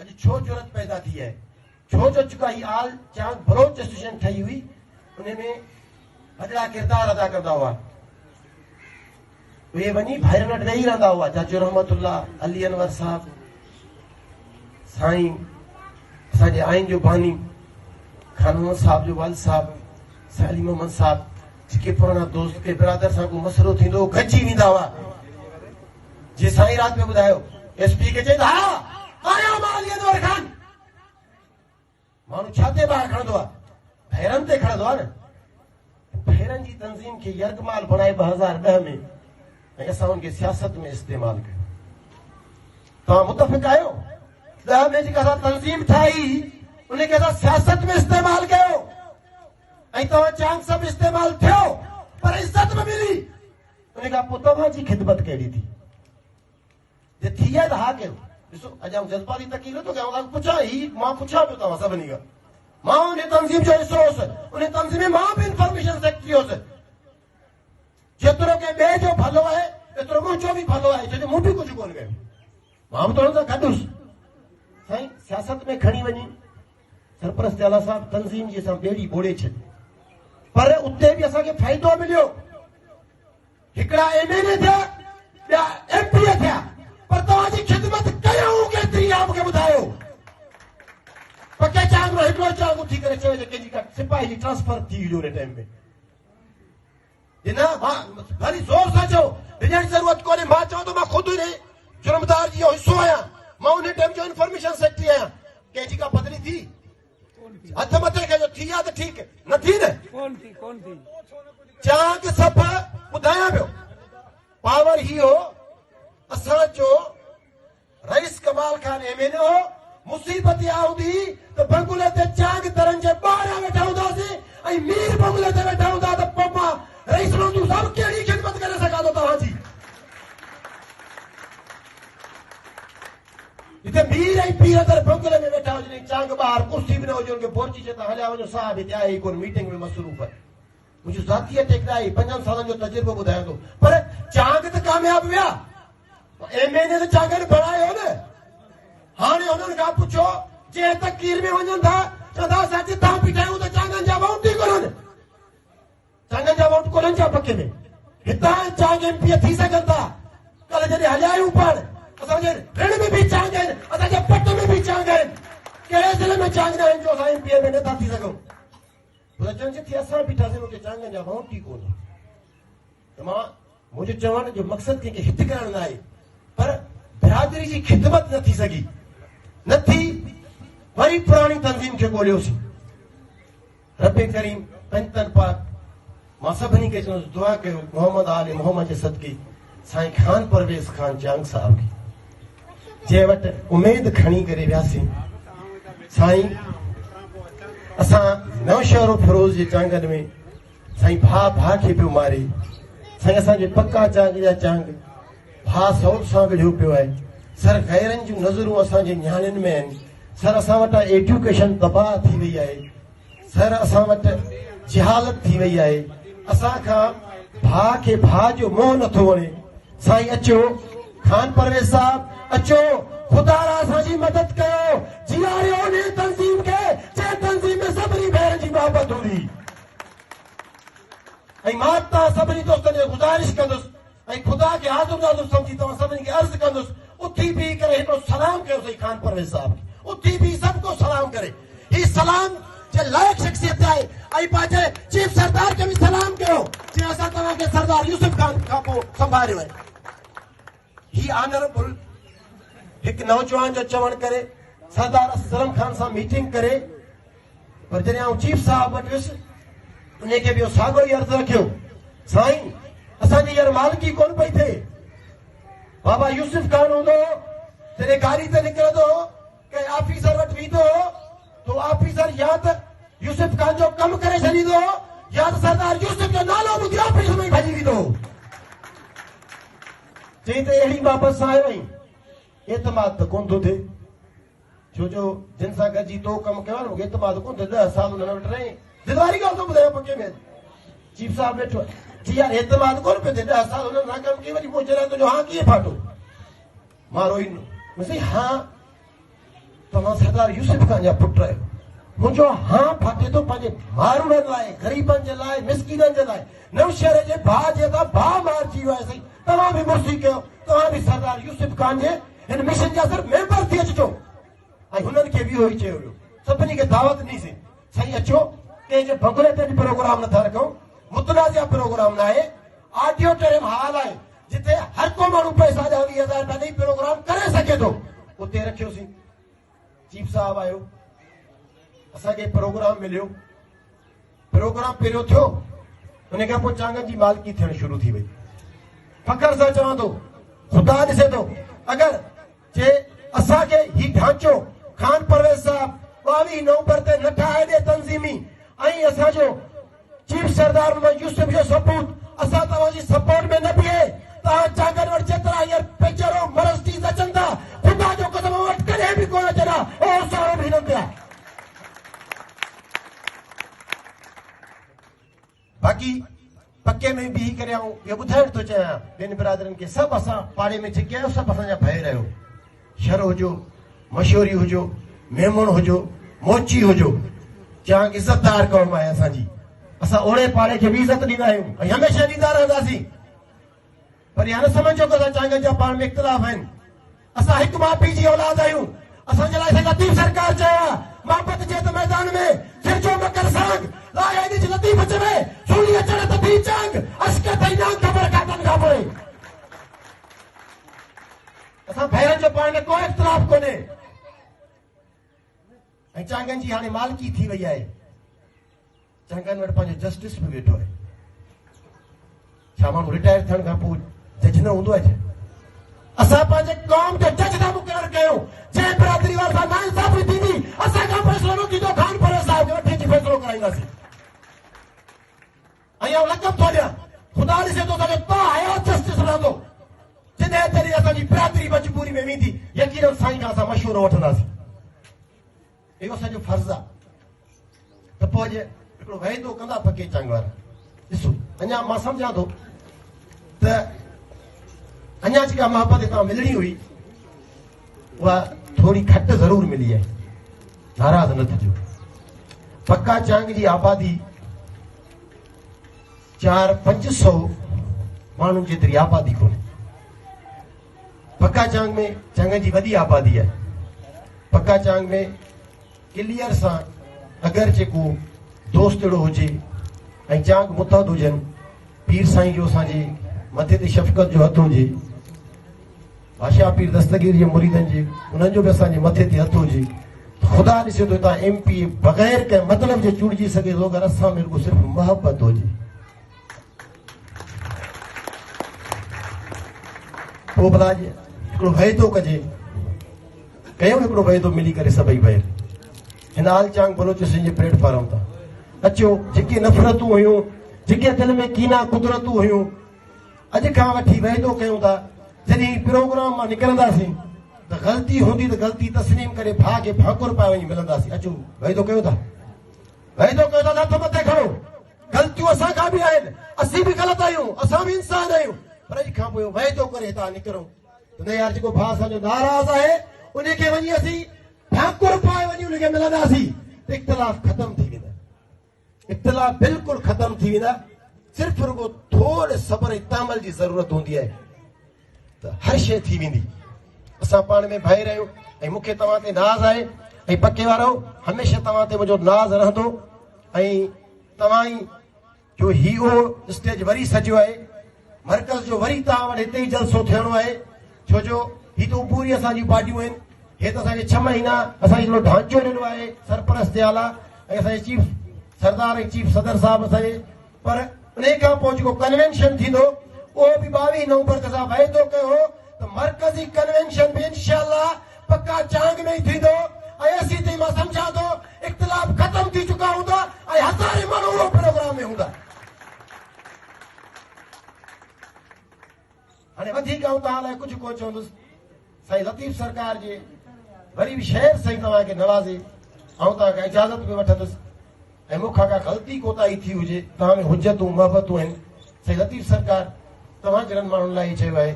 अॼु छो जरूरत पैदा थी है, छो जो चुका ही आल चांग बलोच एसोसिएशन ठही हुई, उनमें वॾा किरदार अदा कंदा हुआ। वे वञी भाइरनि वटि वेही रहंदा हुआ। चाचो रहमतुल्लाह अली अनवर साहब, साईं असांजे आइन जो बानी खान मोहम्मद साहब जो वाल साहब, साली मोहम्मद साहब, जेके पुराना दोस्त के बिरादर सां को मसलो थींदो गॾिजी वेंदा हुआ। जे साईं राति में ॿुधायो एसपी खे चईंदा हा आया मां अली अनवर खान, माण्हू छा ते ॿाहिरि खणंदो आहे, भैरनि ते खणंदो आहे न। भैरनि जी तंज़ीम खे यरगमाल बणाए 2010 में ऐं असां उनखे सियासत में इस्तेमालु कयो। तव्हां मुतफ़िक़ आहियो? 10 में जेका असां तंज़ीम ठाही उनखे असां सियासत में इस्तेमालु कयो ऐं तव्हां चांग सभु इस्तेमालु थियो पर इज़त में मिली। उन खां पोइ तव्हांजी ख़िदमत कहिड़ी थी? जे थी आहे त हा कयो। ॾिसो अॼु आउं जज़्बाती तकीर थो कयां, पुछां ही मां पुछां पियो तव्हां सभिनी खां। मां उन तंज़ीम जो हिसो हुउसि, उन तंज़ीम में मां बि इंफॉर्मेशन सेक्रेटरी हुउसि। जेतिरो के ॿिए जो भलो आहे एतिरो मुंहिंजो बि भलो आहे, छो जो मूं बि कुझु कोन कयो। मां बि थोरो सां गॾु हुउसि। साईं सियासत में खणी वञी सरपरस्त आला साहब तंज़ीम जी असां ॿेड़ी ॿोड़े छॾी, पर उते बि असांखे फ़ाइदो मिलियो। हिकिड़ा एमएलए थिया, ॿिया एमपीए थिया, पर तव्हांजी ख़िदमत कयूं केतिरी आहे मूंखे ॿुधायो। पके चांगरो हिकिड़ो चांग उथी करे चयो कंहिंजी का सिपाही जी ट्रांसफर थी हुई हुन टाइम में। न वरी ज़ोर सां चओ हिनजी ज़रूरत कोन्हे। मां चवां थो मां ख़ुदि जुर्मदार जी हिसो आहियां, मां उन टाइम जो इंफॉर्मेशन सेक्रेटरी आहियां। कंहिंजी का बदली थी? हथ मथे कयो, थी आहे त ठीकु, न थी न कोन थी। चांग सभु ॿुधायां पियो। पावर ही हो असांजो रईस कमाल खान एमएलए हो। मुसीबत इहा हूंदी त बंगुले ते चांग तरन जे ॿाहिरां वेठा हूंदासीं ऐं मीर बंगुले ते वेठा हूंदा त पोइ मां रईस रहंदो साहब कहिड़ी ख़िदमत करे सघां थो तव्हांजी। हिते मीर ऐं पीर अगरि बंगुले में वेठा हुजनि, चांग ॿाहिरि कुर्सी बि न हुजे, उनखे बोरची चए त हलिया वञो साहब हिते आहे कोन, मीटिंग में मसरूफ़ आहे। मुंहिंजी ज़ाती टेकराई 5 सालनि जो तजुर्बो ॿुधायां थो। पर चांग त कामयाब विया, एमएलए त चांगनि बणायो न। हाणे हुननि खां पुछो जे तकीर में वञनि था चवंदा असां जितां बीठायूं त चांगनि जा वोट ई कोन्हनि, चांगनि जा वोट कोन्हनि छा पके में? हितां चांग एमपी थी सघनि था। कल्ह जॾहिं हलियायूं पाण असांजे ऋण में बि चांग आहिनि, असांजे पट में बि चांग आहिनि। कहिड़े ज़िले में चांग न आहिनि जो असां एमपी में नथा थी सघूं? जिथे असां बीठासीं उते चांगनि जा वोट ई कोन। त मां मुंहिंजो चवण जो मक़सदु कंहिंखे हित करण न आहे, पर बिरादरी जी ख़िदमत न थी सघी, न थी। वरी पुरानी तंज़ीम खे ॻोल्हियोसीं। रब्बे करीम पंजतन पाक मां सभिनी खे चवंदुसि दुआ कयो मोहम्मद आले मोहम्मद जे सदके साईं खान परवेज़ खान चांग साहब खे जे वटि उमेद खणी करे वियासीं। साईं असां नौशहरो फिरोज़ जे चांगनि में साईं भाउ खे पियो मारे। साईं असांजे पक्का चांग जा चांग भाउ सौट सां विढ़ियो पियो आहे। सर गैरनि जूं नज़रूं असांजे नियाणियुनि में आहिनि। सर असां वटि एजुकेशन तबाह थी वई आहे। सर असां वटि जिहालत थी वई आहे। असां खां भाउ खे भाउ जो मोह नथो वणे। साईं अचो खान परवेज़ साहब अचो, ख़ुदा असांजी मदद कयो, जीआरियो उन तंज़ीम खे जंहिं तंज़ीम में सभिनी भेण जी मोहबत हूंदी। ऐं मां तव्हां सभिनी दोस्तनि खे गुज़ारिश कंदुसि ऐं ख़ुदा खे हाज़ुर नाज़ुर सम्झी तव्हां सभिनी खे अर्ज़ु कंदुसि उथी बीही करे हिकिड़ो सलाम कयो साईं खान परवेज़ साहब खे। उथी बीही सभु को सलाम करे। ही सलाम जे लाइक़ शख़्सियत आहे। ऐं पंहिंजे चीफ सरदार खे बि सलाम कयो जीअं असां तव्हांखे सरदार यूसुफ खान खां पोइ संभालियो आहे। ही ऑनरेबल हिकु नौजवान जो चवण करे सरदार असलम खान सां मीटिंग करे, पर जॾहिं आउं चीफ साहब वटि वियुसि उनखे बि साॻियो ई अर्ज़ु रखियो साईं असांजी हींअर मालिकी कोन पई थिए। बाबा यूसुफ खान हूंदो जॾहिं गाड़ी ते निकिरंदो कंहिं ऑफिसर वटि वेंदो तो ऑफिसर या त यूसुफ खान जो कमु करे छॾींदो या त सरदार यूसुफ जो नालो ॿुधी ऑफिस में भॼी वेंदो। चई त अहिड़ी बाबत सां आयो आहीं, एतमाद त कोन थो थिए, छो जो जिन सां गॾिजी तो कमु कयो आहे न एतमाद कोन थिए। 10 साल हुन वटि रहे, दिलवारी ॻाल्हि थो ॿुधायो पके में। चीफ साहब वेठो जी यार एतमाद कोन पियो थिए, 10 साल हुननि सां कमु कई, वरी पोइ चयो तुंहिंजो हा कीअं फाटो? मां रोईंदो मुंहिंजी हा तव्हां सरदार यूसुफ खान जा पुट आहियो। मुंहिंजो हाँ फाटे थो पंहिंजे माण्हुनि लाइ, ग़रीबनि जे लाइ, मिसकीननि जे लाइ। नौशहर जे भाउ जेका भाउ मारिजी वियो आहे साईं, तव्हां बि मुर्सी कयो, तव्हां बि सरदार यूसुफ खान जे हिन मिशन जा सिर्फ़ मेंबर थी अचिजो। ऐं हुननि खे बि इहो ई चयो वियो, सभिनी खे दावत ॾींसीं साईं अचो, कंहिंजे भॻुरे ते बि प्रोग्राम नथा रखूं, मुतनाज़िया प्रोग्राम न आहे, ऑडिटोरियम हॉल आहे जिते हर को माण्हू पैसा ॾह 20,000 रुपया ॾेई प्रोग्राम करे सघे थो, उते रखियोसीं। चीफ साहब आयो, असांखे प्रोग्राम मिलियो, प्रोग्राम पहिरियों थियो, उन खां पोइ चांगनि जी मालिकी थियण शुरू थी वई। फ़ख्र सां चवां थो, ख़ुदा ॾिसे थो, अगरि जे असांखे ही ढांचो खान परवेज़ साहब 22 नवंबर ते न ठाहे ॾे तंज़ीमी, ऐं असांजो चीफ सरदार मोहम्मद यूसुफ जो सपूत असां तव्हांजी सपोर्ट में न बीहे, तव्हां चांगनि वटि जेतिरा हींअर पिक्चरूं मरस्टीज़ अचनि था, ख़ुदा जो क़दम वटि कॾहिं बि कोन अचनि हा, और सारो बि न पिया। बाक़ी पके में बीही करे ऐं इहो ॿुधाइण थो चाहियां ॿियनि बिरादरनि खे, सभु असां पाड़े में जेके आहियो सभु असांजा भाइर आहियो। शर हुजो, मशहूरी हुजो, मेमण हुजो, मोची हुजो, चांग इज़तदार क़ौम आहे असांजी। असां ओड़े पाड़े खे बि इज़त ॾींदा आहियूं ऐं हमेशह ॾींदा रहंदासीं। पर इहा न सम्झो कि असां चांगनि जा पाण में इख़्तिलाफ़ आहिनि। असां हिकु माउ पीउ जी औलाद आहियूं। असांजे लाइ लतीफ़ सरकार चयो आहे, मोहब्बत जे त मैदान में सिरजो मकर सांग लाइ जी लतीफ़ अच में सूली अचण त थी चांग अश्क थई नांग ख़बर काटनि खां पोइ। असां भैरनि जो पाण में को इख़्तिलाफ़ कोन्हे। ऐं चांगनि जी हाणे मालिकी थी वई आहे, चांगनि वटि पंहिंजो जस्टिस बि वेठो आहे। छा माण्हू रिटायर थियण खां पोइ जज न हूंदो आहे? असां पंहिंजे क़ौम जो जज था मुक़ररु कयूं, जंहिं बिरादरी वारे सां नाइंसाफ़ी थींदी असांखां फ़ैसिलो न थींदो, खान परवेज़ साहिब खे वठी अची फ़ैसिलो कराईंदासीं। ऐं आउं लक़ब थो ॾियां, ख़ुदा ॾिसे थो सघे तो हयात जस्टिस रहंदो, जॾहिं तॾहिं असांजी बिरादरी मजबूरी में वेंदी, यकीनन साईं खां असां मशवरो वठंदासीं। इहो असांजो फर्ज़ु आहे। त पोइ अॼु हिकिड़ो वाइदो कंदा पके चांग वारा, ॾिसो अञा मां सम्झां थो त अञा जेका मोहब्बत हितां मिलणी हुई उहा थोड़ी खट ज़रूर मिली आहे, नाराज़ न थिजो। पक्का चांग जी आबादी 400-500 माण्हुनि जेतिरी आबादी कोन्हे। पक्का चांग में चांगनि जी वॾी आबादी आहे। पक्का चांग में क्लियर सां अगरि जेको दोस्त अहिड़ो हुजे ऐं चांग मुतहद हुजनि, पीर साईं जो असांजे मथे ते शफ़क़त जो हथ हुजे, बादशाह पीर दस्तगीर जे मुरीदनि जे उन्हनि जो बि असांजे मथे ते हथ हुजे, ख़ुदा ॾिसे थो हितां MP बग़ैर कंहिं मतिलब जे चूड़जी सघे थो, अगरि असां में रुॻो सिर्फ़ु मोहब्बत हुजे। पोइ भला हिकिड़ो वाइदो कजे, कयूं हिकिड़ो वाइदो मिली करे सभई भाइर हिन आल चांग बलोचिस्तान जे प्लेटफॉर्म तां अचो। जेके नफ़रतूं हुयूं, जेके दिलि में कीना कुदरतूं हुयूं, अॼु खां वठी वाइदो कयूं था जॾहिं प्रोग्राम मां निकिरंदासीं त ग़लती हूंदी त ग़लती तस्लीम करे भाउ खे भाकुर पाए वञी मिलंदासीं। अचो वाइदो कयो था, वाइदो कयो था, हथ मथे खणो। ग़लतियूं असां खां बि आहिनि, असीं बि ग़लति आहियूं, असां बि इंसान आहियूं, पर अॼु खां पोइ वाइदो करे हितां निकिरूं त न यार जेको भाउ असांजो नाराज़ आहे उनखे वञी असीं भाकुर पाए वञी उनखे मिलंदासीं त इख़्तिलाफ़ ख़तम थी वेंदा, इख़्तिलाफ़ बिल्कुलु ख़तम थी वेंदा। सिर्फ़ु रुॻो थोरे सब्र ऐं तामल जी ज़रूरत हूंदी आहे त हर शइ थी वेंदी। असां पाण में भाइर आहियूं ऐं मूंखे तव्हां ते नाज़ आहे ऐं पके वारो हमेशह तव्हां ते मुंहिंजो नाज़ रहंदो। ऐं तव्हां ई जो हीउ स्टेज वरी सजियो आहे, मर्कज़ जो वरी तव्हां वटि हिते ई जलसो थियणो आहे, छो जो ही त पूरी असांजी पार्टियूं आहिनि। हे त असांखे 6 महीना असांखे हिकिड़ो ढांचो ॾिनो आहे सरपरस्त जे आला ऐं असांजे चीफ सरदार ऐं चीफ सदर साहिब असांजे, पर उन खां पोइ जेको कन्वेंशन थींदो उहो बि 22 नवंबर ते असां वाइदो कयो त मर्कज़ी कन्वेंशन बि इंशाअल्लाह पक्का चांग में ई थींदो। ऐं असीं ताईं मां सम्झां थो इख़्तिलाफ़ ख़तम थी चुका हूंदा ऐं हज़ारे माण्हू उहो प्रोग्राम में हूंदा। हाणे वधीक आऊं तव्हां लाइ कुझु कोन चवंदुसि। साईं लतीफ़ सरकार जे वरी बि शहर साईं तव्हांखे नवाज़े, ऐं तव्हांखां इजाज़त बि वठंदुसि ऐं मूंखां का ग़लती कोताही थी हुजे, तव्हां में हुजतूं मोहबतूं आहिनि, साईं लतीफ़ सरकार तव्हां जहिड़नि माण्हुनि लाइ चयो आहे